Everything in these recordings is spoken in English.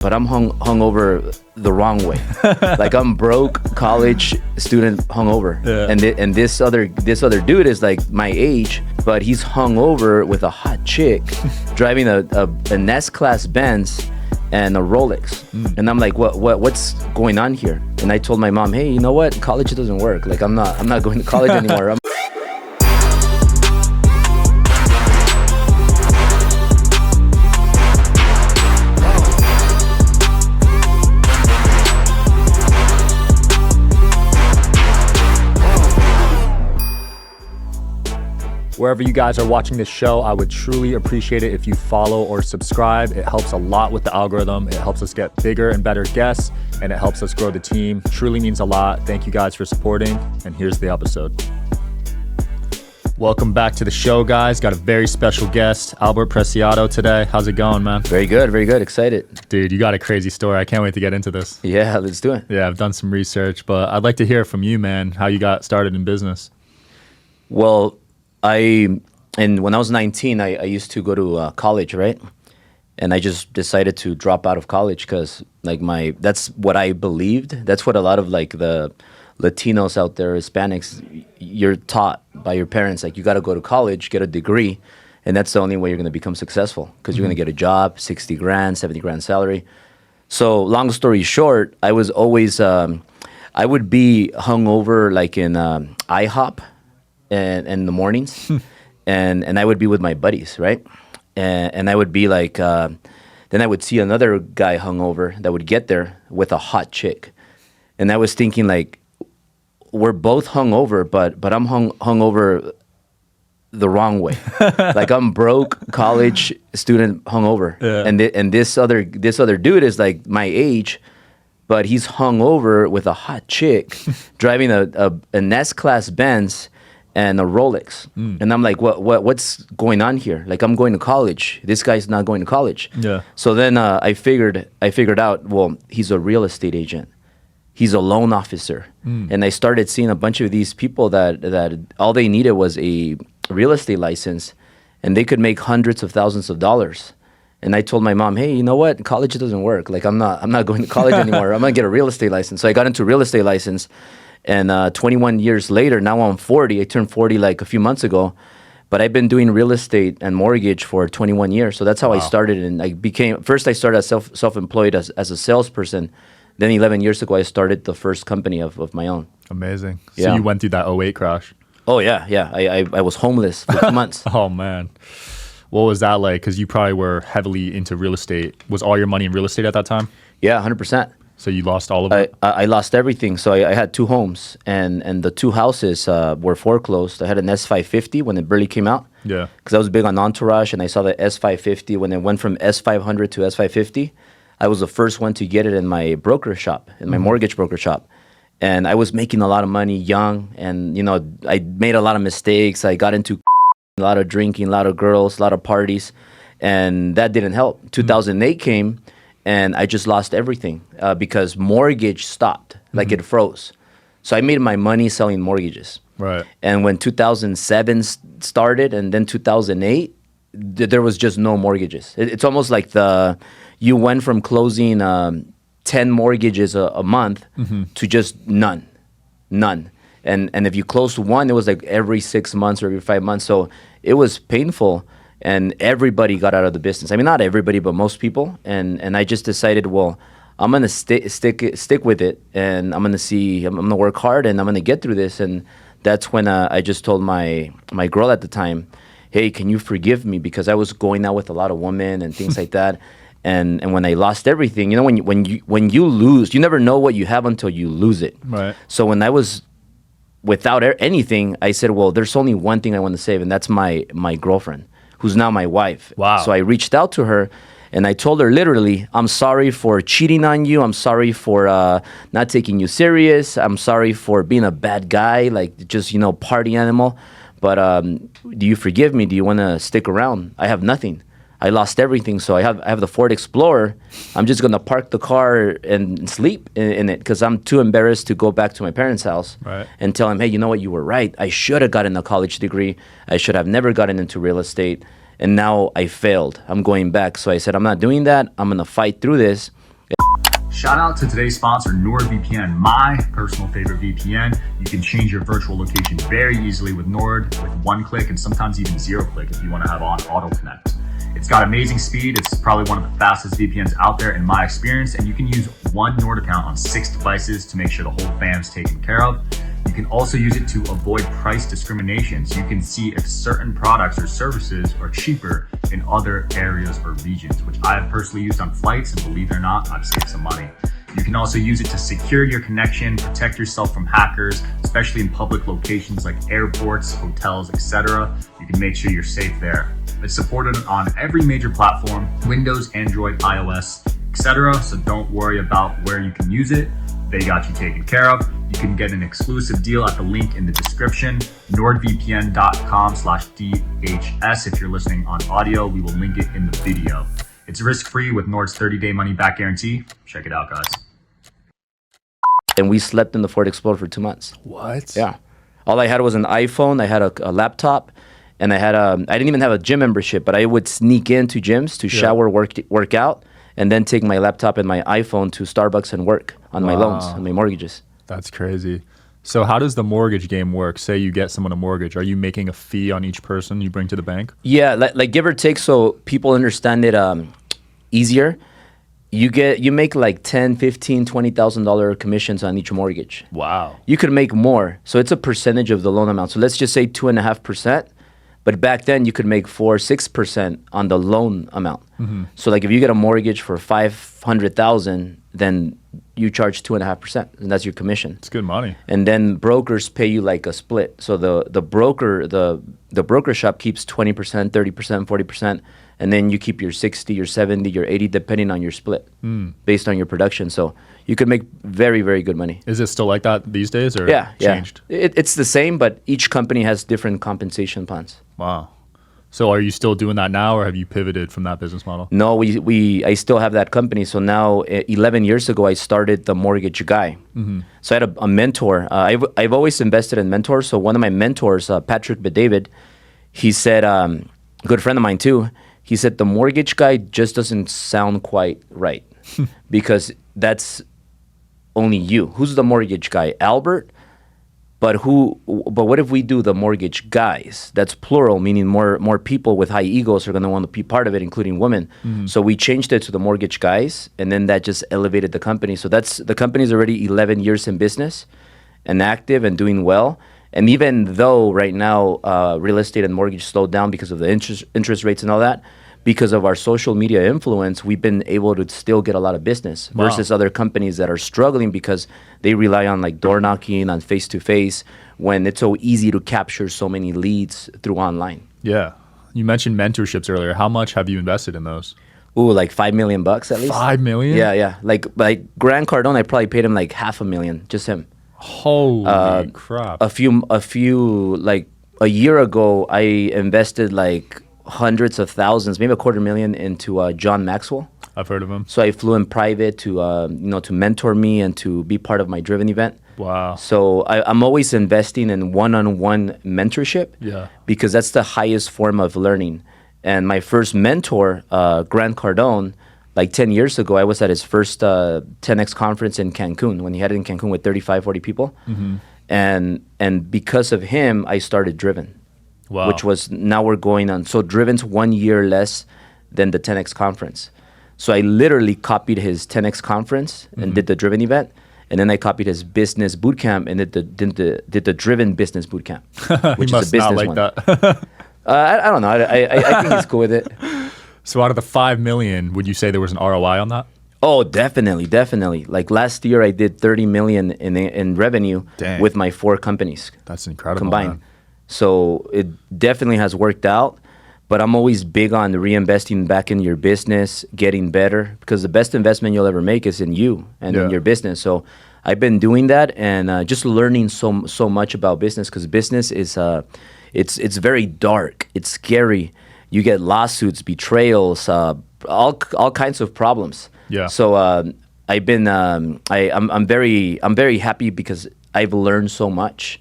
but I'm hung over the wrong way. Like I'm broke college student hungover. Yeah. And this other dude is like my age, but he's hungover with a hot chick driving a S-Class Benz and a Rolex. And I'm like, what's going on here? And I told my mom, hey, you know what? College doesn't work. Like I'm not going to college anymore. Wherever you guys are watching this show, I would truly appreciate it if you follow or subscribe. It helps a lot with the algorithm. It helps us get bigger and better guests, and it helps us grow the team. Truly means a lot. Thank you guys for supporting, and here's the episode. Welcome back to the show, guys. Got a very special guest, Albert Preciado today. How's it going, man? Very good, very good. Excited. Dude, you got a crazy story. I can't wait to get into this. Yeah, let's do it. Yeah, I've done some research, but I'd like to hear from you, man, how you got started in business. Well, when I was 19, I used to go to college, right? And I just decided to drop out of college because that's what I believed. That's what a lot of like the Latinos out there, Hispanics, you're taught by your parents, like you got to go to college, get a degree, and that's the only way you're going to become successful because you're going to get a job, 60 grand, 70 grand salary. So long story short, I was always, I would be hungover like in IHOP and in the mornings, and I would be with my buddies, right? And I would be like, then I would see another guy hungover that would get there with a hot chick, and I was thinking like, we're both hungover, but I'm hungover the wrong way. Like I'm broke college student hungover, Yeah. and this other dude is like my age, but he's hungover with a hot chick driving an S-Class Benz and a Rolex. And I'm like, what's going on here? Like I'm going to college. This guy's not going to college. Yeah. So then I figured out, well, he's a real estate agent. He's a loan officer. And I started seeing a bunch of these people that all they needed was a real estate license and they could make hundreds of thousands of dollars. And I told my mom, hey, you know what? College doesn't work. Like I'm not going to college anymore. I'm going to get a real estate license. So I got into real estate license. And 21 years later, now I'm 40. I turned 40 like a few months ago. But I've been doing real estate and mortgage for 21 years. So that's how I started. And first I started as self-employed as a salesperson. Then 11 years ago, I started the first company of my own. Amazing. Yeah. So you went through that '08 crash. Oh, yeah. I was homeless for 2 months. Oh, man. What was that like? Because you probably were heavily into real estate. Was all your money in real estate at that time? Yeah, 100%. So you lost all of it? I lost everything. So I had two homes, and the two houses were foreclosed. I had an S550 when it barely came out. Yeah. Because I was big on Entourage, and I saw the S550 when it went from S500 to S550. I was the first one to get it in my broker shop, in my mortgage broker shop. And I was making a lot of money young, and I made a lot of mistakes. I got into a lot of drinking, a lot of girls, a lot of parties, and that didn't help. 2008 came, and I just lost everything because mortgage stopped, like it froze. So I made my money selling mortgages. Right. And when 2007 started, and then 2008, there was just no mortgages. It's almost like you went from closing 10 mortgages a month to just none. And if you closed one, it was like every 6 months or every 5 months. So it was painful, and everybody got out of the business. I mean, not everybody, but most people. And I just decided, well, I'm gonna stick with it, and I'm gonna work hard, and I'm gonna get through this. And that's when I just told my girl at the time, hey, can you forgive me? Because I was going out with a lot of women and things like that. And when I lost everything, when you lose, you never know what you have until you lose it. Right. So when I was without anything, I said, well, there's only one thing I want to save, and that's my girlfriend, who's now my wife. Wow. So I reached out to her, and I told her literally, I'm sorry for cheating on you. I'm sorry for not taking you serious. I'm sorry for being a bad guy, like just, party animal. But do you forgive me? Do you want to stick around? I have nothing. I lost everything, so I have the Ford Explorer. I'm just gonna park the car and sleep in it because I'm too embarrassed to go back to my parents' house and tell them, hey, you know what, you were right. I should have gotten a college degree. I should have never gotten into real estate, and now I failed. I'm going back. So I said, I'm not doing that. I'm gonna fight through this, Shout out to today's sponsor, NordVPN, my personal favorite VPN. You can change your virtual location very easily with Nord with one click and sometimes even zero click if you want to have on auto connect. It's got amazing speed. It's probably one of the fastest VPNs out there in my experience, and you can use one Nord account on 6 devices to make sure the whole fam's taken care of. You can also use it to avoid price discrimination, so you can see if certain products or services are cheaper in other areas or regions, which I've personally used on flights, and believe it or not, I've saved some money. You can also use it to secure your connection, protect yourself from hackers, especially in public locations like airports, hotels, etc. You can make sure you're safe there. It's supported on every major platform, Windows, Android, iOS, etc. So don't worry about where you can use it. They got you taken care of. You can get an exclusive deal at the link in the description, nordvpn.com/DHS. If you're listening on audio, we will link it in the video. It's risk-free with Nord's 30-day money-back guarantee. Check it out, guys. And we slept in the Ford Explorer for 2 months. What? Yeah. All I had was an iPhone. I had a laptop. And I didn't even have a gym membership, but I would sneak into gyms to shower, work out, and then take my laptop and my iPhone to Starbucks and work on my loans, on my mortgages. That's crazy. So how does the mortgage game work? Say you get someone a mortgage. Are you making a fee on each person you bring to the bank? Yeah, like give or take, so people understand it easier. You make like $10,000, $15,000, $20,000 commissions on each mortgage. Wow. You could make more. So it's a percentage of the loan amount. So let's just say 2.5%. But back then you could make 4%, 6% on the loan amount. Mm-hmm. So like if you get a mortgage for $500,000, then you charge 2.5%, and that's your commission. It's good money. And then brokers pay you like a split. So the broker shop keeps 20%, 30%, 40%, and then you keep your 60, your 70, your 80, depending on your split, based on your production. So you could make very, very good money. Is it still like that these days, or changed? Yeah. It's the same, but each company has different compensation plans. Wow. So are you still doing that now, or have you pivoted from that business model? No, I still have that company. So now, 11 years ago, I started The Mortgage Guy. Mm-hmm. So I had a mentor. I've always invested in mentors. So one of my mentors, Patrick Bedavid, he said, good friend of mine too, he said, The Mortgage Guy just doesn't sound quite right because that's only you. Who's the mortgage guy? Albert? But what if we do the mortgage guys? That's plural, meaning more people with high egos are going to want to be part of it, including women. Mm-hmm. So we changed it to the mortgage guys, and then that just elevated the company. So the company's already 11 years in business and active and doing well. And even though right now real estate and mortgage slowed down because of the interest rates and all that, because of our social media influence, we've been able to still get a lot of business versus other companies that are struggling because they rely on like door knocking, on face-to-face, when it's so easy to capture so many leads through online. Yeah. You mentioned mentorships earlier. How much have you invested in those? Ooh, like $5 million at least. $5 million? Yeah. Like Grant Cardone, I probably paid him like $500,000, just him. Holy crap. A few, like a year ago, I invested like hundreds of thousands, maybe $250,000 into John Maxwell. I've heard of him. So I flew in private to to mentor me and to be part of my Driven event. Wow. So I'm always investing in one-on-one mentorship. Yeah. Because that's the highest form of learning. And my first mentor, Grant Cardone, like 10 years ago, I was at his first 10X conference in Cancun when he had it in Cancun with 35, 40 people. Mm-hmm. And because of him, I started Driven. Wow. Which was, now we're going on. So Driven's 1 year less than the 10X conference. So I literally copied his 10X conference and did the Driven event. And then I copied his business bootcamp and did the Driven business bootcamp, which is a business like one. That. I don't know. I think he's cool with it. So out of the $5 million, would you say there was an ROI on that? Oh, definitely. Like last year, I did $30 million in revenue with my 4 companies. That's incredible, combined. Man. So it definitely has worked out, but I'm always big on reinvesting back in your business, getting better, because the best investment you'll ever make is in you and in your business. So I've been doing that and just learning so much about business, because business is it's very dark, it's scary. You get lawsuits, betrayals, all kinds of problems. Yeah. So I've been I'm very happy because I've learned so much.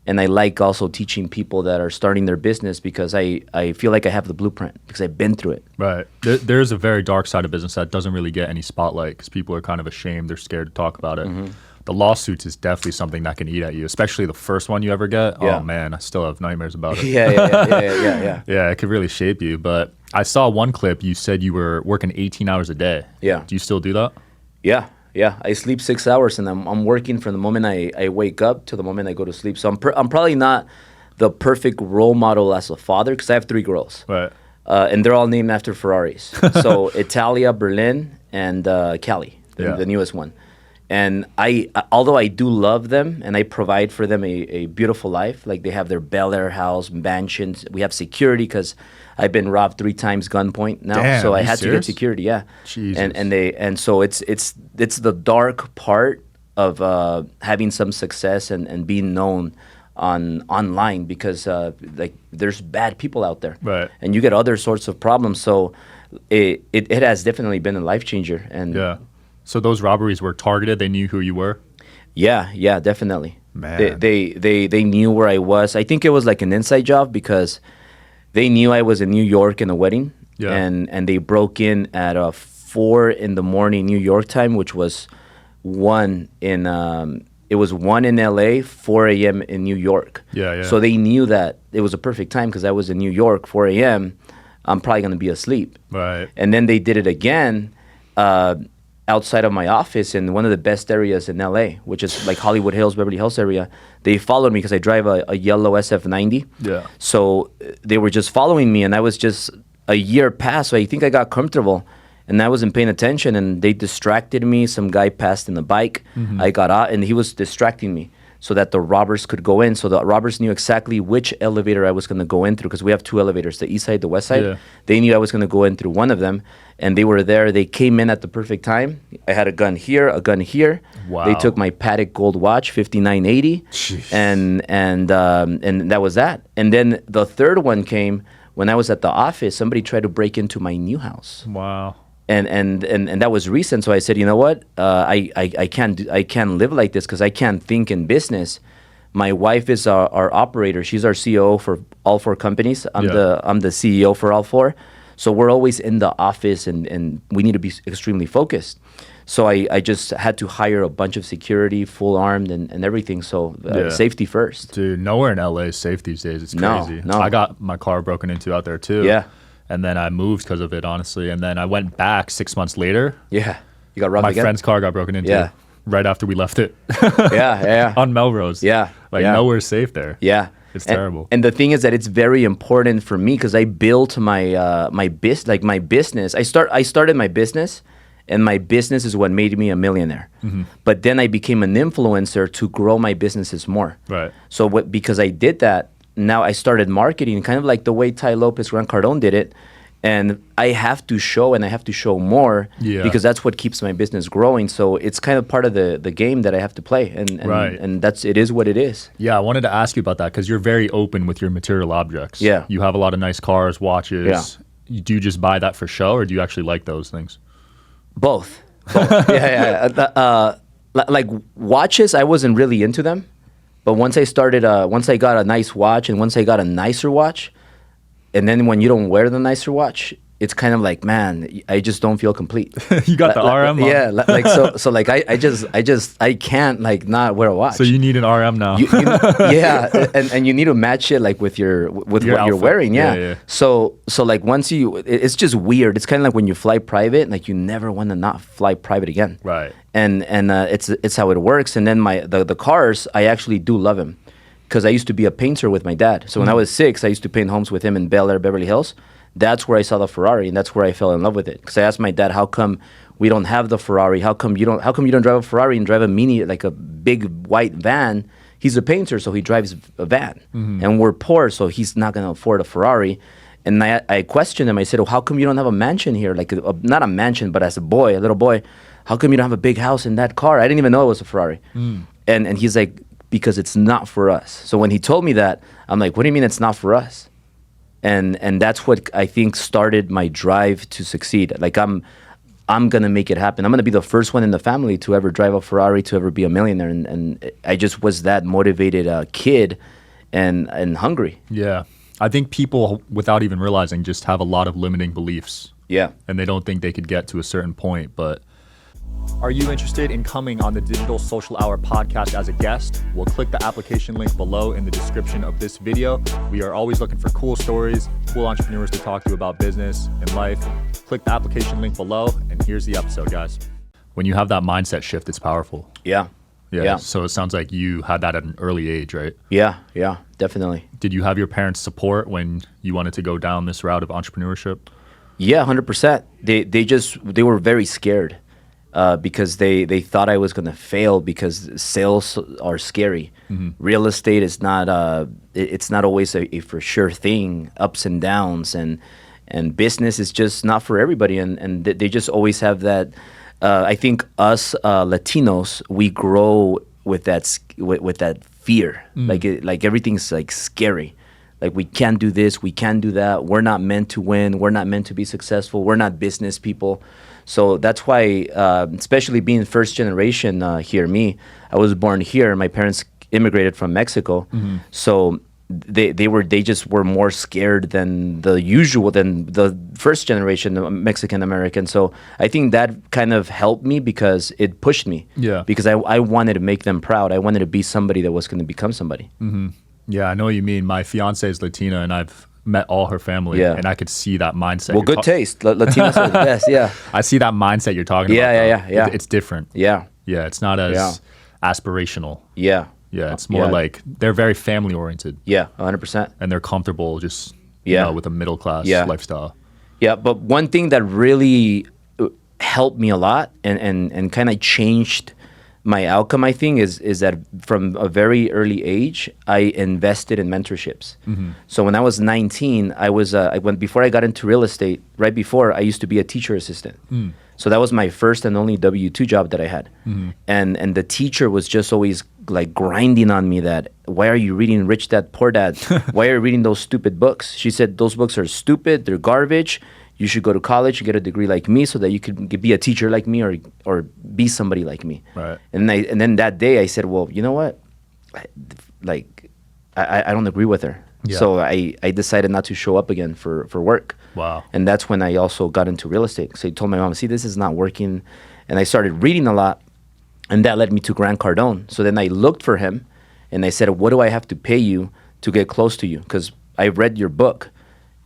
And I like also teaching people that are starting their business because I feel like I have the blueprint because I've been through it. Right. There's a very dark side of business that doesn't really get any spotlight because people are kind of ashamed. They're scared to talk about it. The lawsuits is definitely something that can eat at you, especially the first one you ever get. Yeah. Oh, man, I still have nightmares about it. Yeah. Yeah, it could really shape you. But I saw one clip. You said you were working 18 hours a day. Yeah. Do you still do that? Yeah. I sleep 6 hours, and I'm working from the moment I wake up to the moment I go to sleep. So I'm probably not the perfect role model as a father because I have 3 girls. Right. And they're all named after Ferraris. So Italia, Berlin, and Cali, the newest one. And although I do love them and I provide for them a beautiful life, like they have their Bel Air house, mansions. We have security because I've been robbed 3 times gunpoint now. Damn, so I you had serious? to get security. Yeah. Jesus. And so it's the dark part of having some success and being known online because like there's bad people out there. Right. And you get other sorts of problems. So it has definitely been a life changer. And Yeah. So those robberies were targeted. They knew who you were. Yeah, definitely. Man. They knew where I was. I think it was like an inside job because they knew I was in New York in a wedding. Yeah. And they broke in at 4 in the morning New York time, which was 1 in it was 1 in LA, 4 a.m. in New York. Yeah. So they knew that it was a perfect time because I was in New York, 4 a.m. I'm probably going to be asleep. Right. And then they did it again outside of my office in one of the best areas in LA, which is like Hollywood Hills, Beverly Hills area. They followed me because I drive a yellow SF90. Yeah. So they were just following me, and I was just a year past, so I think I got comfortable, and I wasn't paying attention, and they distracted me. Some guy passed in the bike. I got out, and he was distracting me so that the robbers could go in. So the robbers knew exactly which elevator I was going to go in through because we have 2 elevators, the east side, the west side. Yeah. They knew I was going to go in through one of them, and they were there. They came in at the perfect time. I had a gun here, a gun here. Wow. They took my Patek gold watch, 5980, Jeez. and that was that. And then the third one came when I was at the office. Somebody tried to break into my new house. Wow. And that was recent. So I said, you know what? I can't live like this because I can't think in business. My wife is our operator. She's our CEO for all 4 companies. I'm the CEO for all 4. So we're always in the office and we need to be extremely focused. So I just had to hire a bunch of security, full armed and everything. So safety first. Dude, nowhere in LA is safe these days. It's crazy. No. I got my car broken into out there too. Yeah. And then I moved because of it, honestly. And then I went back 6 months later. Yeah. You got robbed My again? friend's car got broken into right after we left it. Yeah. On Melrose. Yeah. Nowhere's safe there. Yeah. It's terrible. And the thing is that it's very important for me because I built my business. I started my business, and my business is what made me a millionaire. But then I became an influencer to grow my businesses more. Right. So because I did that, now I started marketing kind of like the way Ty Lopez, Grant Cardone did it. And I have to show, and I have to show more because that's what keeps my business growing. So it's kind of part of the game that I have to play. And it is what it is. Yeah, I wanted to ask you about that because you're very open with your material objects. Yeah. You have a lot of nice cars, watches. Yeah. Do you just buy that for show, or do you actually like those things? Both. Like watches, I wasn't really into them. But once I got a nice watch, and once I got a nicer watch, and then when you don't wear the nicer watch, it's kind of like, man, I just don't feel complete. You got the RM on? Yeah, I can't like not wear a watch. So you need an RM now. Yeah, and you need to match it like with what outfit. you're wearing. Yeah. Yeah. So like once it's just weird. It's kind of like when you fly private, like you never want to not fly private again. Right. And it's how it works. And then the cars, I actually do love them because I used to be a painter with my dad. So when I was 6, I used to paint homes with him in Bel Air, Beverly Hills. That's where I saw the Ferrari, and that's where I fell in love with it. Because I asked my dad, "How come we don't have the Ferrari? How come you don't drive a Ferrari and drive a Mini, like a big white van?" He's a painter, so he drives a van, and we're poor, so he's not going to afford a Ferrari. And I questioned him. I said, "Well, how come you don't have a mansion here? Like not a mansion, but as a little boy, how come you don't have a big house in that car?" I didn't even know it was a Ferrari. And he's like, "Because it's not for us." So when he told me that, I'm like, "What do you mean it's not for us?" And that's what I think started my drive to succeed. Like I'm going to make it happen. I'm going to be the first one in the family to ever drive a Ferrari, to ever be a millionaire. And I just was that motivated kid and hungry. Yeah. I think people, without even realizing, just have a lot of limiting beliefs. Yeah. And they don't think they could get to a certain point. But are you interested in coming on the Digital Social Hour podcast as a guest? Well, click the application link below in the description of this video. We are always looking for cool stories, cool entrepreneurs to talk to about business and life. Click the application link below, and here's the episode, guys. When you have that mindset shift, it's powerful. Yeah. Yeah. So it sounds like you had that at an early age, right? Yeah, definitely. Did you have your parents' support when you wanted to go down this route of entrepreneurship? Yeah, 100%. They were very scared because they thought I was going to fail because sales are scary. Mm-hmm. Real estate is not it's not always a for sure thing, ups and downs, and business is just not for everybody. And they just always have that. I think us Latinos, we grow with that fear. Like everything's like scary. Like we can't do this, we can't do that. We're not meant to win. We're not meant to be successful. We're not business people. So that's why, especially being first generation here, I was born here. My parents immigrated from Mexico. Mm-hmm. So they just were more scared than the first generation Mexican American. So I think that kind of helped me because it pushed me. Yeah. Because I wanted to make them proud. I wanted to be somebody that was going to become somebody. Mm-hmm. Yeah, I know what you mean. My fiance is Latina, and I've met all her family, and I could see that mindset. Well, good taste. Latinos are the best. Yeah. I see that mindset you're talking about. Yeah. It's different. Yeah. Yeah, it's not as aspirational. Yeah. Yeah, it's more like they're very family oriented. Yeah, 100%. And they're comfortable just with a middle class lifestyle. Yeah, but one thing that really helped me a lot and kind of changed my outcome, I think, is that from a very early age, I invested in mentorships. Mm-hmm. So when I was 19, before I got into real estate, right before, I used to be a teacher assistant. Mm. So that was my first and only W-2 job that I had. Mm-hmm. And the teacher was just always like grinding on me that, why are you reading Rich Dad, Poor Dad? Why are you reading those stupid books? She said, those books are stupid, they're garbage. You should go to college and get a degree like me so that you could be a teacher like me or be somebody like me. Right. And then that day I said, well, you know what? I don't agree with her. Yeah. So I decided not to show up again for work. Wow. And that's when I also got into real estate. So I told my mom, see, this is not working. And I started reading a lot. And that led me to Grant Cardone. So then I looked for him and I said, what do I have to pay you to get close to you? Because I read your book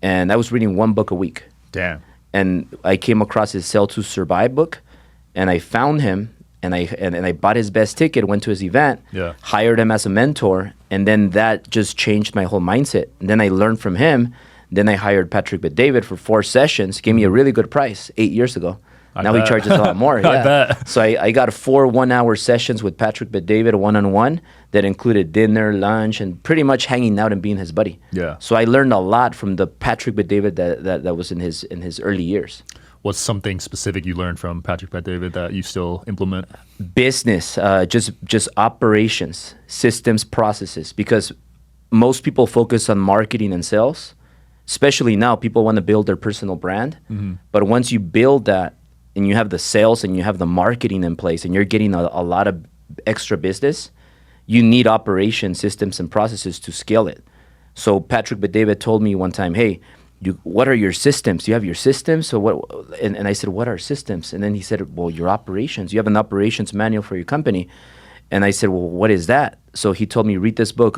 and I was reading one book a week. Damn. And I came across his Sell to Survive book and I found him and I bought his best ticket, went to his event, hired him as a mentor. And then that just changed my whole mindset. And then I learned from him. Then I hired Patrick Bet-David for 4 sessions, gave me a really good price 8 years ago. Now he charges a lot more. Yeah. I bet. So I got 4 one-hour sessions with Patrick Bet-David, one-on-one, that included dinner, lunch, and pretty much hanging out and being his buddy. Yeah. So I learned a lot from the Patrick Bet-David that was in his early years. What's something specific you learned from Patrick Bet-David that you still implement? Business, just operations, systems, processes. Because most people focus on marketing and sales. Especially now, people want to build their personal brand. Mm-hmm. But once you build that, and you have the sales and you have the marketing in place and you're getting a lot of extra business, you need operation systems and processes to scale it. So Patrick Bet-David told me one time, hey, what are your systems? You have your systems? So what? And I said, what are systems? And then he said, well, your operations. You have an operations manual for your company. And I said, well, what is that? So he told me, read this book,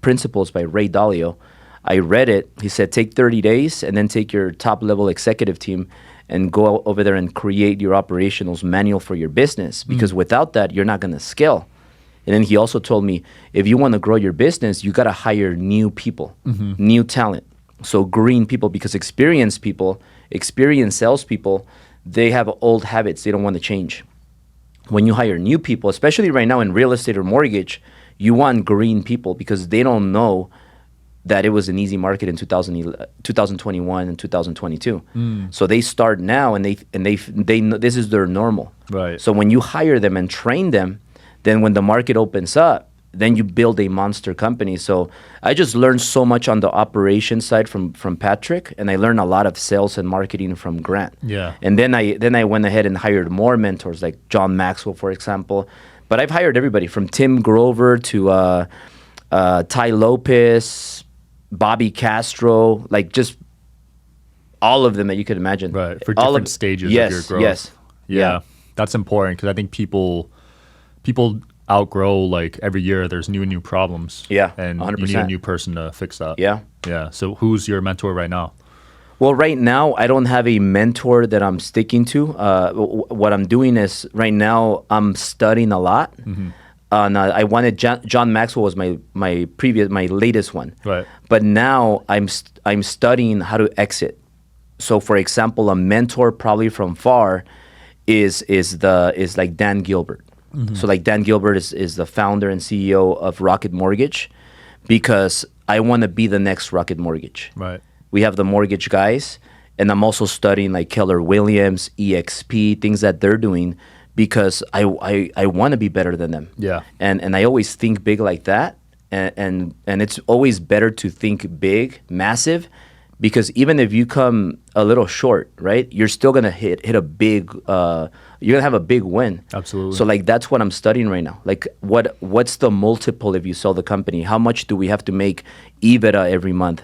Principles by Ray Dalio. I read it. He said, take 30 days and then take your top level executive team and go over there and create your operationals manual for your business. Because without that, you're not going to scale. And then he also told me, if you want to grow your business, you got to hire new people, new talent. So green people, because experienced salespeople, they have old habits they don't want to change. When you hire new people, especially right now in real estate or mortgage, you want green people because they don't know that it was an easy market in 2021 and 2022. So they start now and they know this is their normal. Right. So when you hire them and train them, then when the market opens up, then you build a monster company. So I just learned so much on the operation side from Patrick, and I learned a lot of sales and marketing from Grant. Yeah. And then I went ahead and hired more mentors, like John Maxwell, for example. But I've hired everybody from Tim Grover to Ty Lopez, Bobby Castro, like just all of them that you could imagine. Right. For different stages of your growth. Yes. Yeah. That's important because I think people outgrow, like every year there's new problems. Yeah. And 100%. you need a new person to fix that. Yeah. Yeah. So who's your mentor right now? Well, right now, I don't have a mentor that I'm sticking to. What I'm doing is right now I'm studying a lot. And I wanted John Maxwell was my latest one. Right. But now I'm studying how to exit. So, for example, a mentor probably from far is like Dan Gilbert. So, like Dan Gilbert is the founder and CEO of Rocket Mortgage, because I want to be the next Rocket Mortgage. Right. We have the mortgage guys, and I'm also studying like Keller Williams, EXP, things that they're doing, because I want to be better than them. Yeah. And I always think big like that, and it's always better to think big, massive, because even if you come a little short, right, you're still gonna hit a big. You're gonna have a big win. Absolutely. So like that's what I'm studying right now. Like what's the multiple if you sell the company? How much do we have to make EBITDA every month?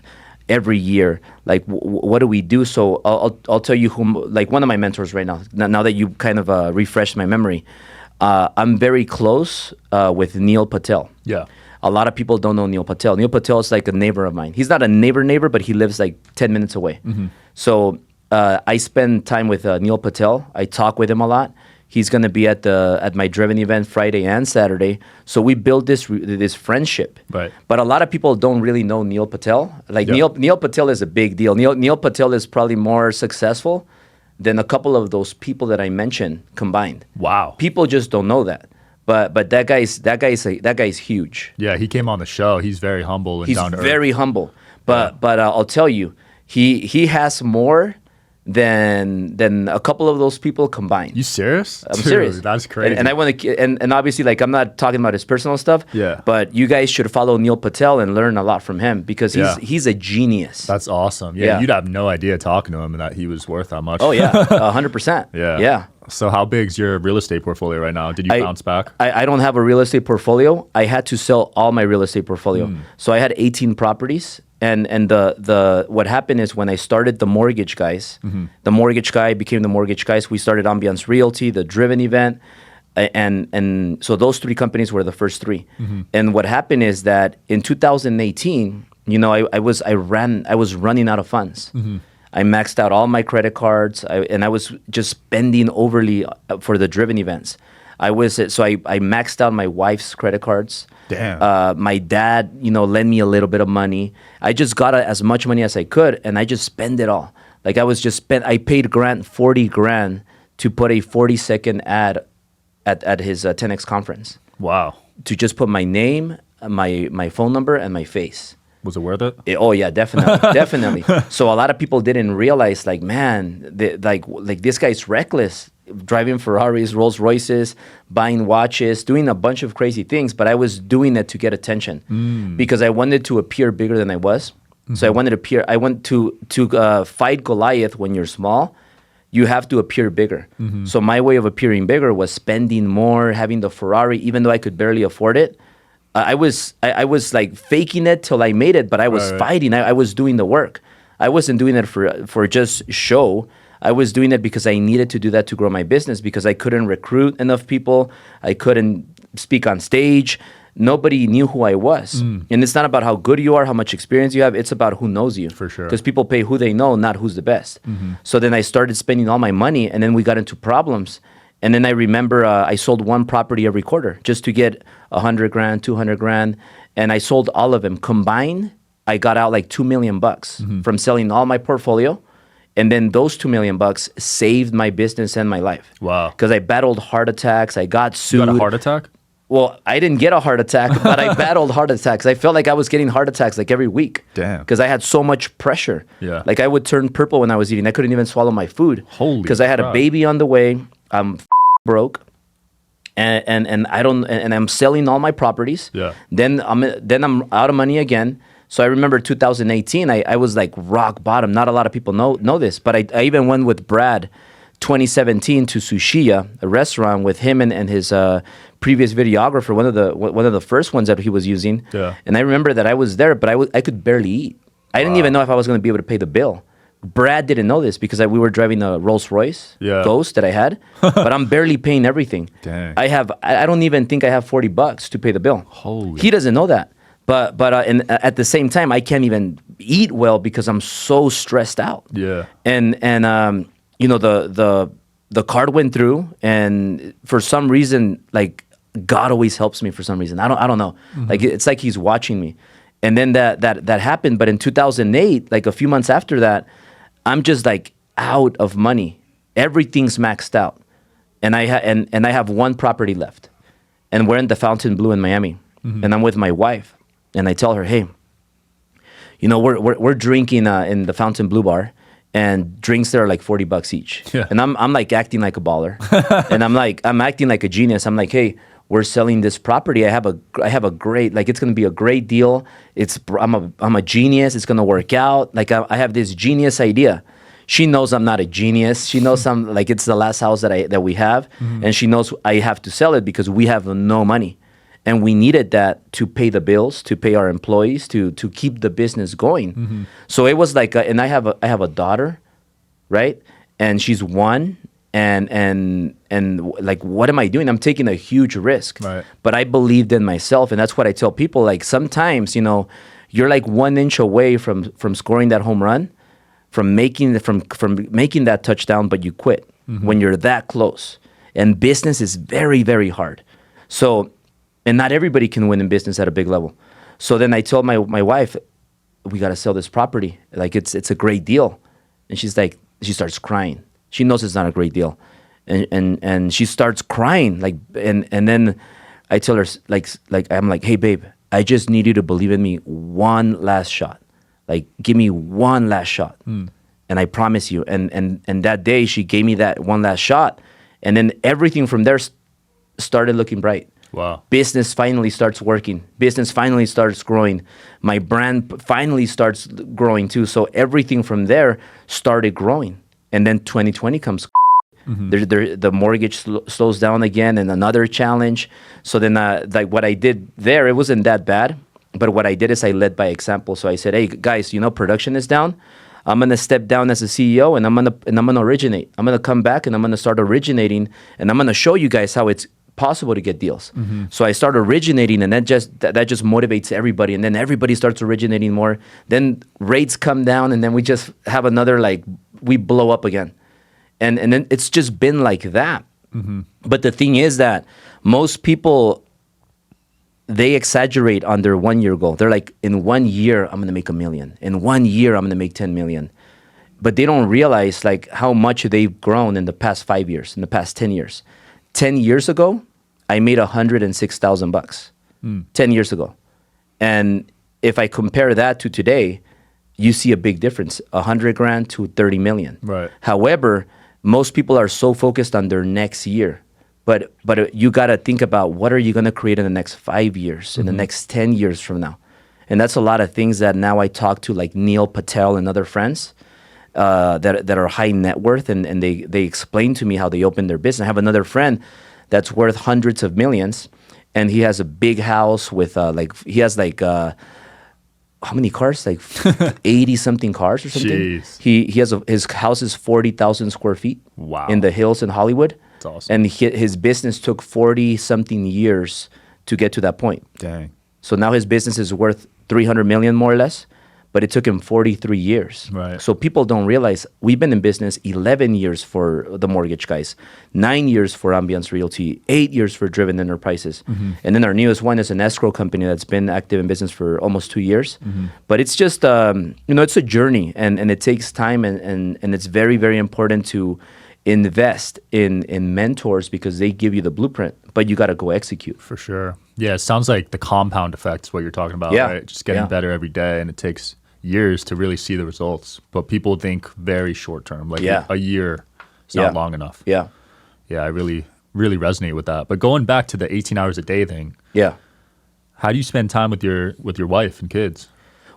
Every year, like what do we do? So I'll tell you who, like one of my mentors right now. Now that you kind of refreshed my memory, I'm very close with Neil Patel. Yeah. A lot of people don't know Neil Patel. Neil Patel is like a neighbor of mine. He's not a neighbor, but he lives like 10 minutes away. So I spend time with Neil Patel. I talk with him a lot. He's going to be at my Driven event Friday and Saturday. So we built this friendship. Right. But a lot of people don't really know Neil Patel. Like Neil Patel is a big deal. Neil Patel is probably more successful than a couple of those people that I mentioned combined. Wow. People just don't know that. But that guy's huge. Yeah, he came on the show. He's very humble and down to earth. He's very humble. But I'll tell you, he has more than a couple of those people combined. You serious? I'm serious. That's crazy. And I want to, and obviously, like I'm not talking about his personal stuff. Yeah. But you guys should follow Neil Patel and learn a lot from him, because he's a genius. That's awesome. Yeah, you'd have no idea talking to him and that he was worth that much. Oh yeah, 100%. Yeah. Yeah. So how big's your real estate portfolio right now? Did you bounce back? I don't have a real estate portfolio. I had to sell all my real estate portfolio. So I had 18 properties. And the what happened is when I started the mortgage guys, the mortgage guy became the mortgage guys. We started Ambiance Realty, the Driven event, and so those three companies were the first three. And what happened is that in 2018, you know, I was running out of funds. I maxed out all my credit cards, and I was just spending overly for the Driven events. I maxed out my wife's credit cards. Damn. My dad, you know, lent me a little bit of money. I just got as much money as I could, and I just spent it all. Like I paid Grant $40,000 to put a 40-second ad at his 10X conference. Wow. To just put my name, my phone number, and my face. Was it worth it? Oh yeah, definitely, definitely. So a lot of people didn't realize, like, man, like this guy's reckless, driving Ferraris, Rolls Royces, buying watches, doing a bunch of crazy things. But I was doing it to get attention because I wanted to appear bigger than I was. So I wanted to appear. I went to fight Goliath. When you're small, you have to appear bigger. So my way of appearing bigger was spending more, having the Ferrari, even though I could barely afford it. I was like faking it till I made it, but I was fighting. I was doing the work. I wasn't doing it for just show. I was doing it because I needed to do that to grow my business, because I couldn't recruit enough people. I couldn't speak on stage. Nobody knew who I was. And it's not about how good you are, how much experience you have. It's about who knows you. For sure. Because people pay who they know, not who's the best. So then I started spending all my money, and then we got into problems. And then I remember I sold one property every quarter just to get $100,000, $200,000. And I sold all of them. Combined, I got out like $2 million from selling all my portfolio. And then those $2 million saved my business and my life. Wow. Because I battled heart attacks. I got sued. You got a heart attack? Well, I didn't get a heart attack, but I battled heart attacks. I felt like I was getting heart attacks like every week. Damn. Because I had so much pressure. Yeah. Like I would turn purple when I was eating. I couldn't even swallow my food. Holy Because I had a crap. baby on the way. I'm broke. and I don't, and I'm selling all my properties. Yeah. Then I'm out of money again. So I remember 2018, I was like rock bottom. Not a lot of people know this, but I even went with Brad 2017 to Sushiya, a restaurant, with him and his previous videographer, one of the first ones that he was using. Yeah. And I remember that I was there, but I could barely eat. I didn't even know if I was going to be able to pay the bill. Brad didn't know this because we were driving a Rolls Royce Ghost that I had, but I'm barely paying everything. Dang. I don't even think I have $40 to pay the bill. Holy. He doesn't know that. But and at the same time, I can't even eat well because I'm so stressed out. Yeah. And you know, the card went through, and for some reason, like, God always helps me for some reason. I don't know. Like, it's like He's watching me. And then that happened. But in 2008, like a few months after that, I'm just like out of money. Everything's maxed out, and I have one property left, and we're in the Fontainebleau in Miami, and I'm with my wife, and I tell her, hey, you know, we're drinking in the Fontainebleau bar, and drinks there are like $40 each, and I'm like acting like a baller, and I'm acting like a genius. I'm like, hey, we're selling this property. I have a great, like, it's going to be a great deal. I'm a genius. It's going to work out. Like, I have this genius idea. She knows I'm not a genius. She knows like, it's the last house that we have, and she knows I have to sell it because we have no money, and we needed that to pay the bills, to pay our employees, to keep the business going. So it was like, and I have a daughter, right? And she's 1. And like, what am I doing? I'm taking a huge risk. Right. But I believed in myself, and that's what I tell people. Like, sometimes, you know, you're like 1 inch away from scoring that home run, from making that touchdown, but you quit when you're that close. And business is very, very hard. So, and not everybody can win in business at a big level. So then I told my wife, we got to sell this property. Like, it's a great deal. And she's like, she starts crying. She knows it's not a great deal, and she starts crying, like, and then I tell her, like I'm like, hey babe, I just need you to believe in me one last shot, like, give me one last shot, and I promise you. And that day she gave me that one last shot, and then everything from there started looking bright. Wow. Business finally starts working. Business finally starts growing. My brand finally starts growing too. So everything from there started growing. And then 2020 comes. The mortgage slows down again, and another challenge. So then, like, what I did there, it wasn't that bad. But what I did is I led by example. So I said, hey guys, you know, production is down. I'm gonna step down as a CEO, and I'm gonna originate. I'm gonna come back, and I'm gonna start originating, and I'm gonna show you guys how it's possible to get deals. So I start originating, and that just motivates everybody, and then everybody starts originating more. Then rates come down, and then we just have another, like, we blow up again, and then it's just been like that. But the thing is that most people, they exaggerate on their 1 year goal. They're like, in 1 year I'm gonna make $1 million. In 1 year I'm gonna make 10 million. But they don't realize, like, how much they've grown in the past 5 years, in the past 10 years. 10 years ago, I made $106,000 10 years ago. And if I compare that to today, you see a big difference, 100 grand to 30 million. Right. However, most people are so focused on their next year. But you got to think about, what are you going to create in the next 5 years, in the next 10 years from now? And that's a lot of things that now I talk to, like Neil Patel and other friends that are high net worth, and they explain to me how they open their business. I have another friend that's worth hundreds of millions, and he has a big house with how many cars? Like 80 something cars or something. Jeez. He has his house is 40,000 square feet. Wow. In the hills in Hollywood. That's awesome. And his business took 40 something years to get to that point. Dang. So now his business is worth 300 million more or less, but it took him 43 years. Right. So people don't realize we've been in business 11 years for the mortgage guys, 9 years for Ambiance Realty, 8 years for Driven Enterprises. And then our newest one is an escrow company that's been active in business for almost 2 years. But it's just, it's a journey, and it takes time, and it's very, very important to invest in mentors, because they give you the blueprint, but you got to go execute. For sure. Yeah, it sounds like the compound effect is what you're talking about, right? Just getting better every day, and it takes years to really see the results. But people think very short term, like a year is not long enough. Yeah. Yeah, I really really resonate with that. But going back to the 18 hours a day thing, Yeah. how do you spend time with your wife and kids?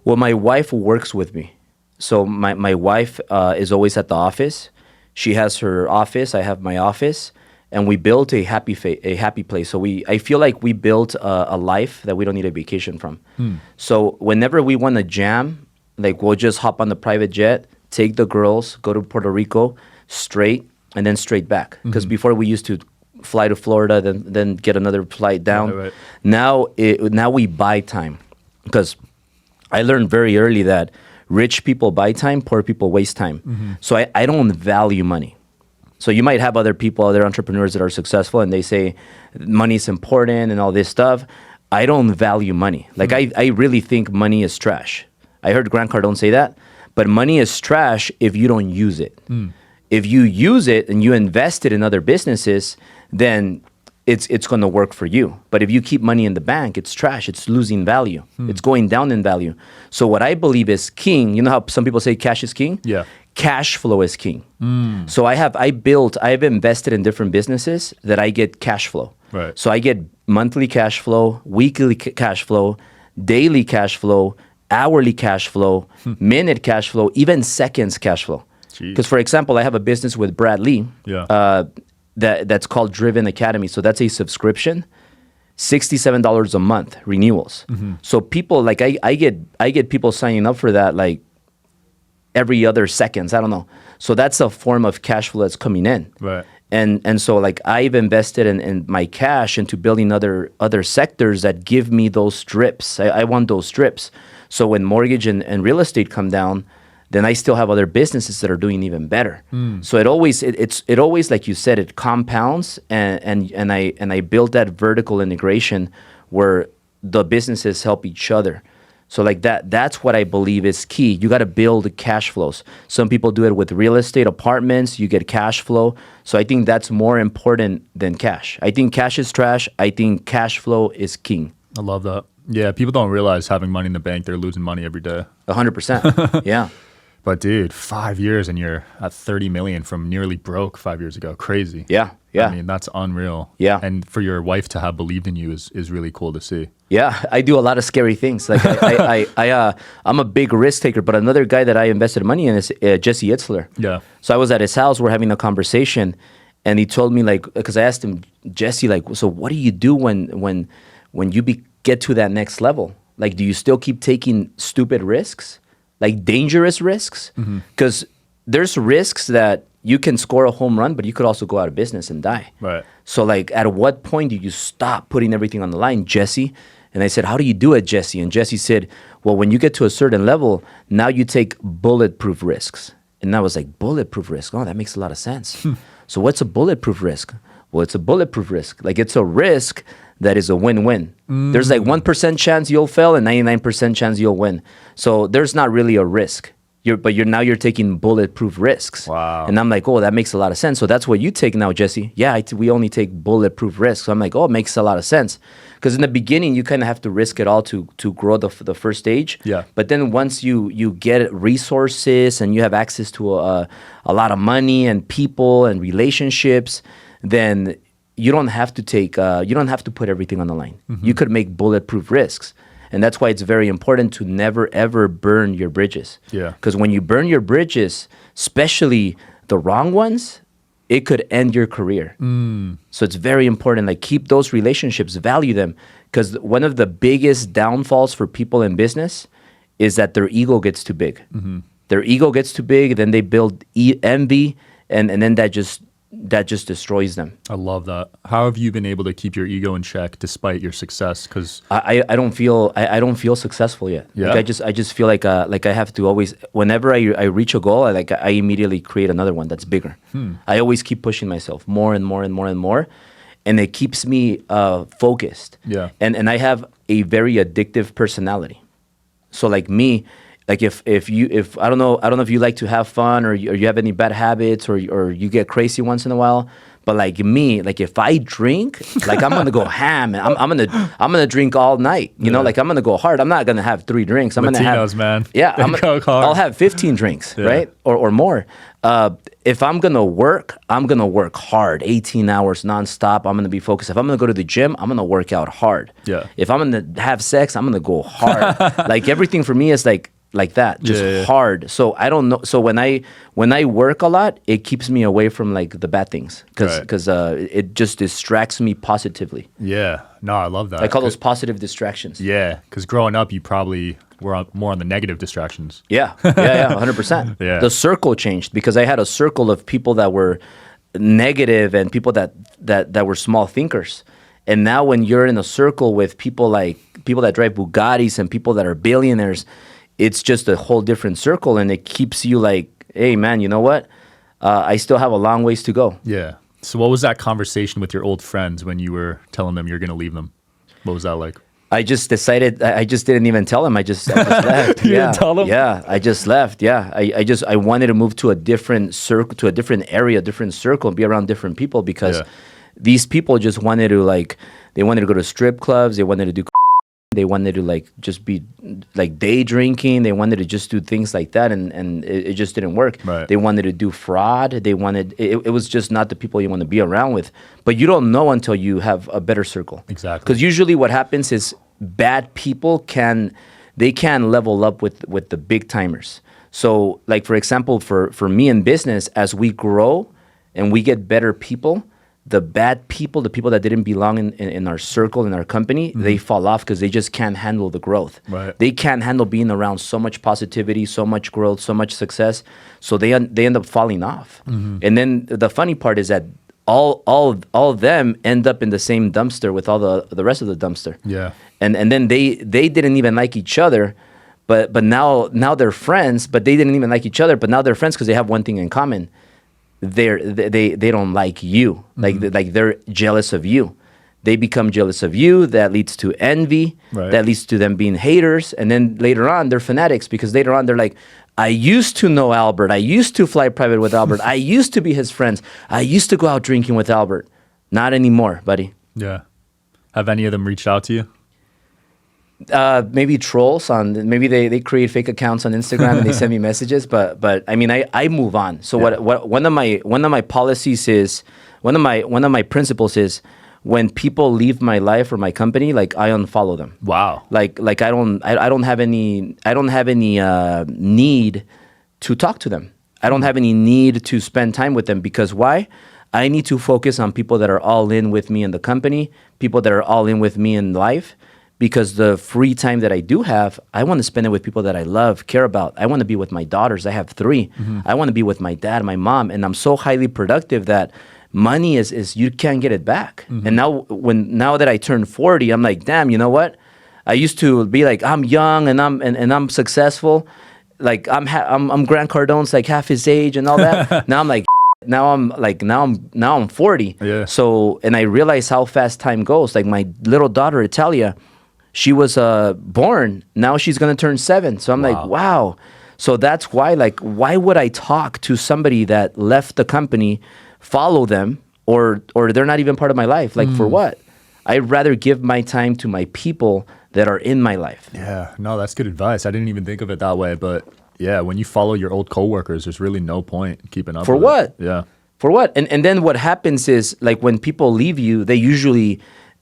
Well, my wife works with me. So my wife is always at the office. She has her office. I have my office. And we built a happy place. So I feel like we built a life that we don't need a vacation from. So whenever we want to jam, like we'll just hop on the private jet, take the girls, go to Puerto Rico, straight, and then straight back. Because before we used to fly to Florida, then get another flight down. Right. Now we buy time. Because I learned very early that rich people buy time, poor people waste time. So I don't value money. So you might have other people, other entrepreneurs that are successful, and they say money is important and all this stuff. I don't value money. Like I really think money is trash. I heard Grant Cardone say that, but money is trash if you don't use it. If you use it and you invest it in other businesses, then it's going to work for you. But if you keep money in the bank, it's trash. It's losing value. It's going down in value. So what I believe is king. You know how some people say cash is king? Yeah. Cash flow is king. So I've invested in different businesses that I get cash flow. Right. So I get monthly cash flow, weekly cash flow, daily cash flow, hourly cash flow, minute cash flow, even seconds cash flow. Because for example, I have a business with Brad Lee. Yeah. That's called Driven Academy. So that's a subscription, $67 a month renewals. So people like I get people signing up for that like every other seconds. I don't know. So that's a form of cash flow that's coming in. Right. And so like I've invested in my cash into building other sectors that give me those strips. I want those strips. So when mortgage and real estate come down, then I still have other businesses that are doing even better. So it always like you said, it compounds and I built that vertical integration where the businesses help each other. So like that's what I believe is key. You got to build cash flows. Some people do it with real estate, apartments, you get cash flow. So I think that's more important than cash. I think cash is trash. I think cash flow is king. I love that. Yeah, people don't realize having money in the bank, they're losing money every day. 100%. Yeah. But dude, 5 years and you're at 30 million from nearly broke 5 years ago. Crazy. Yeah. Yeah. I mean, that's unreal. Yeah. And for your wife to have believed in you is really cool to see. Yeah, I do a lot of scary things. Like I'm a big risk taker. But another guy that I invested money in is Jesse Itzler. Yeah. So I was at his house. We're having a conversation, and he told me like, because I asked him, Jesse, like, so what do you do when you get to that next level? Like, do you still keep taking stupid risks, like dangerous risks? Because there's risks that you can score a home run, but you could also go out of business and die. Right. So like, at what point do you stop putting everything on the line, Jesse? And I said, how do you do it, Jesse? And Jesse said, well, when you get to a certain level, now you take bulletproof risks. And I was like, bulletproof risk? Oh, that makes a lot of sense. So what's a bulletproof risk? Well, it's a bulletproof risk. Like it's a risk that is a win-win. There's like 1% chance you'll fail and 99% chance you'll win. So there's not really a risk. Now you're taking bulletproof risks. Wow. And I'm like, oh, that makes a lot of sense. So that's what you take now, Jesse. Yeah, we only take bulletproof risks. So I'm like, oh, it makes a lot of sense. Because in the beginning, you kind of have to risk it all to grow the first stage. Yeah. But then once you get resources and you have access to a lot of money and people and relationships, then you don't have to put everything on the line. You could make bulletproof risks. And that's why it's very important to never, ever burn your bridges. Yeah. Because when you burn your bridges, especially the wrong ones, it could end your career. So it's very important. Like keep those relationships, value them. Because one of the biggest downfalls for people in business is that their ego gets too big. Their ego gets too big, then they build envy, and then that just destroys them. I love that. How have you been able to keep your ego in check despite your success? Because I don't feel successful yet. Yeah. Like I just feel like I have to always, whenever I reach a goal, I immediately create another one that's bigger. I always keep pushing myself more and more and more and more, and it keeps me focused. Yeah. And I have a very addictive personality. So like me, like if I don't know if you like to have fun or you have any bad habits or you get crazy once in a while, But like me, like if I drink, like I'm gonna go ham, and I'm gonna drink all night. You know, like I'm gonna go hard. I'm not gonna have 3 drinks. I'm gonna have, man. yeah, Go hard. I'll have 15 drinks, right, or more. If I'm gonna work, I'm gonna work hard, 18 hours nonstop. I'm gonna be focused. If I'm gonna go to the gym, I'm gonna work out hard. Yeah. If I'm gonna have sex, I'm gonna go hard. Like everything for me is like that, just hard. So I don't know. So when I work a lot, it keeps me away from like the bad things because it just distracts me positively. Yeah. No, I love that. I call those positive distractions. Yeah, because growing up, you probably were more on the negative distractions. Yeah, 100%. Yeah. The circle changed because I had a circle of people that were negative and people that were small thinkers. And now when you're in a circle with people that drive Bugattis and people that are billionaires, it's just a whole different circle, and it keeps you like, hey man, you know what? I still have a long ways to go. Yeah. So what was that conversation with your old friends when you were telling them you're going to leave them? What was that like? I just decided. I just didn't even tell them. I just left. You didn't tell them? Yeah, I just left. Yeah, I wanted to move to a different circle, to a different area, different circle, and be around different people because these people just wanted to they wanted to go to strip clubs. They wanted to do. They wanted to just be like day drinking. They wanted to just do things like that, and it just didn't work. Right. They wanted to do fraud. They wanted it was just not the people you want to be around with. But you don't know until you have a better circle. Exactly. Because usually what happens is bad people can level up with the big timers. So like for example, for me in business, as we grow and we get better people, the bad people, the people that didn't belong in our circle, in our company, they fall off because they just can't handle the growth. Right. They can't handle being around so much positivity, so much growth, so much success. So they end up falling off. And then the funny part is that all of them end up in the same dumpster with all the rest of the dumpster. Yeah. And then they didn't even like each other, but now they're friends. But they didn't even like each other, but now they're friends because they have one thing in common. They don't like you. Like they're jealous of you. They become jealous of you. That leads to envy. Right. That leads to them being haters. And then later on, they're fanatics because later on they're like, I used to know Albert. I used to fly private with Albert. I used to be his friends. I used to go out drinking with Albert. Not anymore, buddy. Yeah. Have any of them reached out to you? Maybe trolls maybe they create fake accounts on Instagram and they send me messages, but I mean I move on. So what one of my policies is, one of my principles is, when people leave my life or my company, like I unfollow them. Wow. Like I don't have any need to talk to them. I don't have any need to spend time with them because why? I need to focus on people that are all in with me in the company, people that are all in with me in life. Because the free time that I do have, I want to spend it with people that I love, care about. I want to be with my daughters. I have 3. I want to be with my dad, my mom, and I'm so highly productive that money is you can't get it back. And now that I turned 40, I'm like, damn, you know what? I used to be like, I'm young and I'm successful, like I'm Grant Cardone's like half his age and all that. Now I'm 40. Yeah. So and I realize how fast time goes. Like my little daughter Italia. She was born. Now she's gonna turn 7. So I'm like, wow. So that's why, why would I talk to somebody that left the company, follow them, or they're not even part of my life? Like for what? I'd rather give my time to my people that are in my life. Yeah, no, that's good advice. I didn't even think of it that way, but yeah, when you follow your old coworkers, there's really no point keeping up. For with what? It. Yeah. For what? And then what happens is like when people leave you, they usually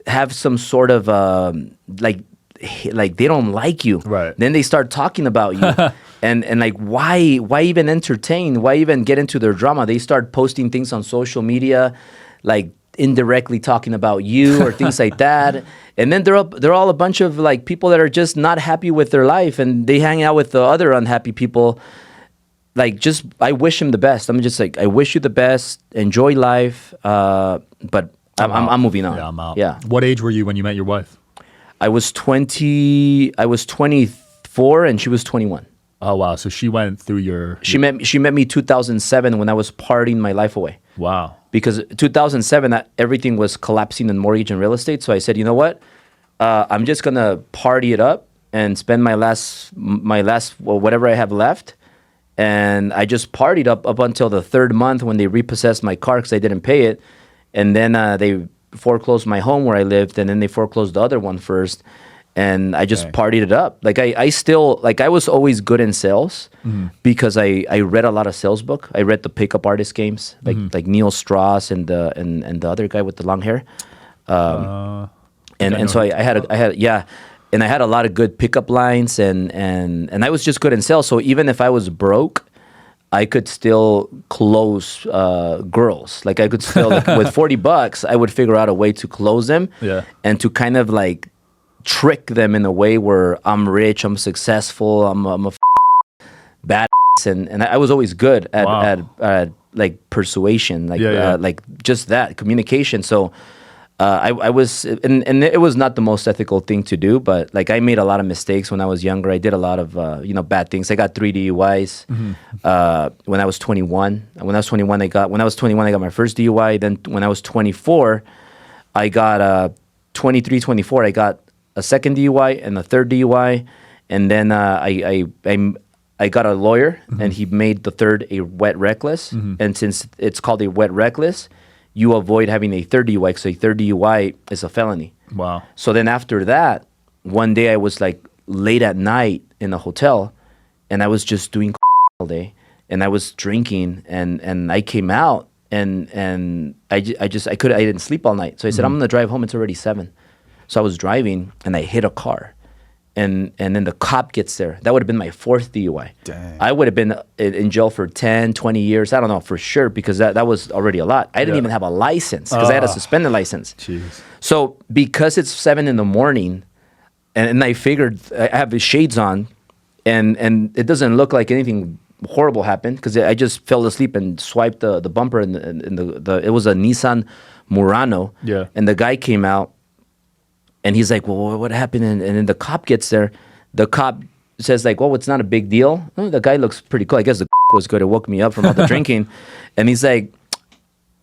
have some sort of like they don't like you. Right. Then they start talking about you. and like why even entertain? Why even get into their drama? They start posting things on social media like indirectly talking about you or things like that. And then they're all a bunch of like people that are just not happy with their life and they hang out with the other unhappy people. Like just I wish him the best. I'm just like I wish you the best. Enjoy life. But I'm moving on. Yeah, I'm out. Yeah. What age were you when you met your wife? I was 24 and she was 21. Oh wow! So she went through your. She met me 2007 when I was partying my life away. Wow. Because 2007 everything was collapsing in mortgage and real estate. So I said, you know what? I'm just gonna party it up and spend my last whatever I have left. And I just partied up until the 3rd month when they repossessed my car because I didn't pay it. and then they foreclosed my home where I lived, and then they foreclosed the other one first. And I just partied it up. Like I still, like I was always good in sales because I read a lot of sales book. I read the pickup artist games, like Neil Strauss and the other guy with the long hair. And so I had and I had a lot of good pickup lines, and I was just good in sales. So even if I was broke, I could still close girls. Like I could still like, with $40, I would figure out a way to close them, and to kind of like trick them in a way where I'm rich, I'm successful, I'm a badass, and I was always good at like persuasion, like like just that communication. So I was, and it was not the most ethical thing to do, but like I made a lot of mistakes when I was younger. I did a lot of bad things. I got 3 DUIs when I was 21. When I was 21, I got my first DUI. Then when I was 24, I got 23, 24. I got a second DUI and a third DUI, and then I got a lawyer, and he made the third a wet reckless. And since it's called a wet reckless, you avoid having a third DUI, because a third DUI is a felony. Wow. So then after that, one day I was like late at night in a hotel, and I was just doing all day, and I was drinking, and I came out, and I didn't sleep all night. So I said, I'm gonna drive home. It's already 7. So I was driving, and I hit a car, and then the cop gets there. That would have been my 4th DUI. Dang. I would have been in jail for 10, 20 years. I don't know for sure, because that was already a lot. I didn't even have a license, because I had a suspended license. Jeez. So because it's 7 in the morning, and I figured I have the shades on, and it doesn't look like anything horrible happened, because I just fell asleep and swiped the bumper, and it was a Nissan Murano. Yeah. And the guy came out, and he's like, well, what happened? And then the cop gets there. The cop says like, well, it's not a big deal. Oh, the guy looks pretty cool. I guess the was good. It woke me up from all the drinking. And he's like,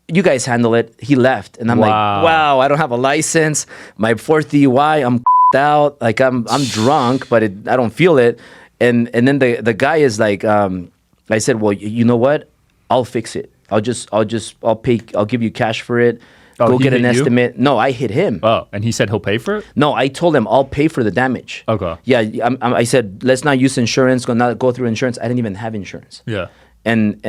you guys handle it. He left. And I'm like, wow, I don't have a license. My 4th DUI, I'm out. Like I'm drunk, but I don't feel it. And then the guy is like, I said, well, you know what? I'll fix it. I'll give you cash for it. Go get an estimate. No, I hit him. Oh, and he said he'll pay for it? No, I told him I'll pay for the damage. Okay. Yeah, I said, let's not use insurance, not go through insurance. I didn't even have insurance. Yeah. And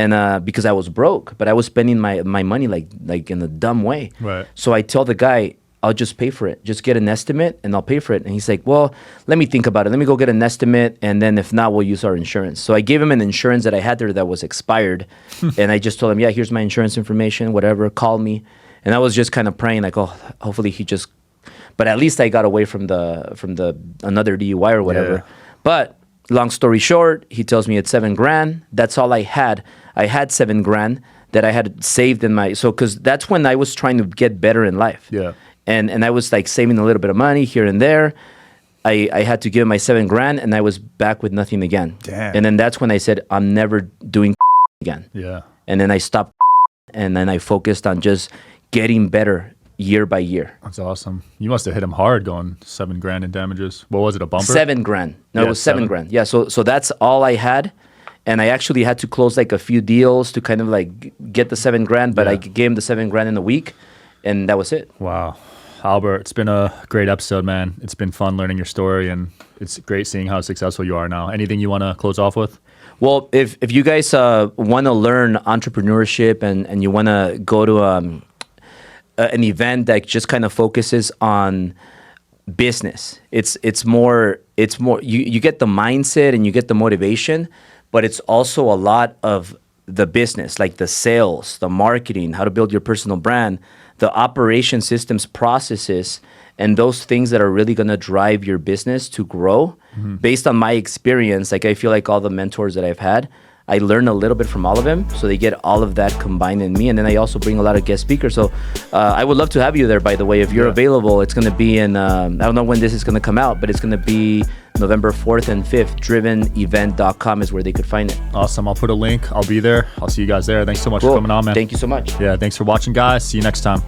because I was broke, but I was spending my money like in a dumb way. Right. So I tell the guy, I'll just pay for it. Just get an estimate, and I'll pay for it. And he's like, well, let me think about it. Let me go get an estimate, and then if not, we'll use our insurance. So I gave him an insurance that I had there that was expired, and I just told him, yeah, here's my insurance information, whatever, call me. And I was just kind of praying, like, oh, hopefully he just. But at least I got away from the another DUI or whatever. Yeah. But long story short, he tells me it's $7,000. That's all I had. I had $7,000 that I had saved in my because that's when I was trying to get better in life. Yeah. And I was like saving a little bit of money here and there. I had to give him my $7,000, and I was back with nothing again. Damn. And then that's when I said, I'm never doing again. Yeah. And then I stopped, and then I focused on just getting better year by year. That's awesome. You must have hit him hard going $7,000 in damages. What was it, a bumper? $7,000. No, it was $7,000. Yeah, so that's all I had. And I actually had to close like a few deals to kind of like get the $7,000, but I gave him the $7,000 in a week, and that was it. Wow. Albert, it's been a great episode, man. It's been fun learning your story, and it's great seeing how successful you are now. Anything you want to close off with? Well, if you guys want to learn entrepreneurship and you want to go to an event that just kind of focuses on business, it's more you get the mindset and you get the motivation, but it's also a lot of the business, like the sales, the marketing, how to build your personal brand, the operation systems, processes, and those things that are really going to drive your business to grow. Mm-hmm. Based on my experience, like I feel like all the mentors that I've had, I learn a little bit from all of them, so they get all of that combined in me. And then I also bring a lot of guest speakers. So I would love to have you there, by the way, if you're available. It's going to be in, I don't know when this is going to come out, but it's going to be November 4th and 5th. drivenevent.com is where they could find it. Awesome. I'll put a link. I'll be there. I'll see you guys there. Thanks so much for coming on, man. Thank you so much. Yeah, thanks for watching, guys. See you next time.